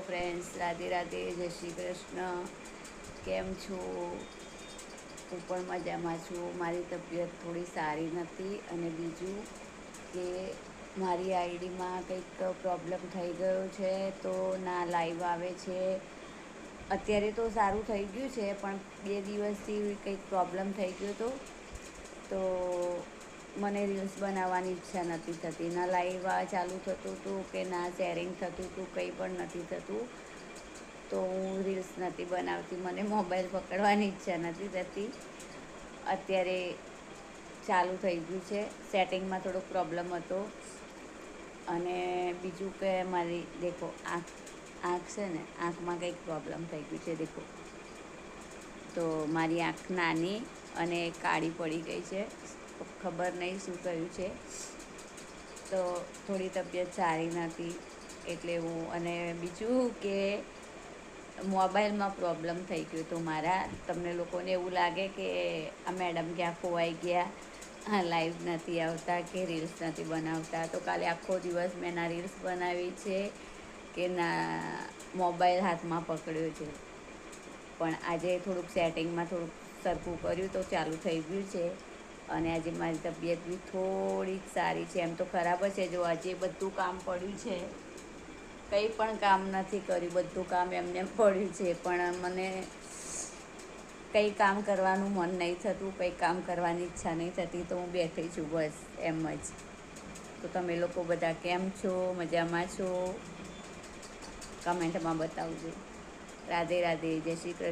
Friends, Radhe Radhe, જય શ્રી કૃષ્ણ. કેમ છો? હું પણ મજામાં છું. મારી તબિયત થોડી સારી નથી અને બીજું કે મારી આઈડીમાં કંઈક પ્રોબ્લેમ થઈ ગયો છે, તો ના લાઈવ આવે છે. અત્યારે તો સારું થઈ ગયું છે, પણ 2 દિવસથી કંઈક પ્રોબ્લેમ થઈ ગયો હતો, તો મને રીલ્સ બનાવવાની ઈચ્છા નથી થતી. ના લાઈવ ચાલુ થતું હતું કે ના શેરિંગ થતું હતું, કંઈ પણ નથી થતું. તો હું રીલ્સ નથી બનાવતી. મને મોબાઈલ પકડવાની ઈચ્છા નથી થતી. અત્યારે ચાલુ થઈ ગયું છે. સેટિંગમાં થોડોક પ્રોબ્લેમ હતો. અને બીજું કે મારી દેખો આંખ છે ને, આંખમાં કંઈક પ્રોબ્લેમ થઈ ગયું છે. દેખો, તો મારી આંખ નાની અને કાળી પડી ગઈ છે. ખબર નહીં શું થયું છે. તો થોડી તબિયત સારી નથી, એટલે હું. અને બીજું કે મોબાઈલમાં પ્રોબ્લેમ થઈ ગયો તો મારા. તમને લોકોને એવું લાગે કે આ મેડમ ક્યાં ખોવાઈ ગયા, લાઈવ નથી આવતા કે રીલ્સ નથી બનાવતા. તો કાલે આખો દિવસ મેં ના રીલ્સ બનાવી છે કે ના મોબાઈલ હાથમાં પકડ્યો છે. પણ આજે થોડુંક સેટિંગમાં થોડુંક સરખું કર્યું તો ચાલુ થઈ ગયું છે. અને આજે મારી તબિયત બી થોડીક સારી છે. એમ તો ખરાબ જ છે. જો આજે બધું કામ પડ્યું છે, કંઈ પણ કામ નથી કર્યું, બધું કામ એમને પડ્યું છે. પણ મને કંઈ કામ કરવાનું મન નહીં થતું, કંઈ કામ કરવાની ઈચ્છા નહીં થતી. તો હું બેઠી છું બસ એમ જ. તો તમે લોકો બધા કેમ છો? મજામાં છો? કમેન્ટમાં બતાવજો. રાધે રાધે, જય શ્રી કૃષ્ણ.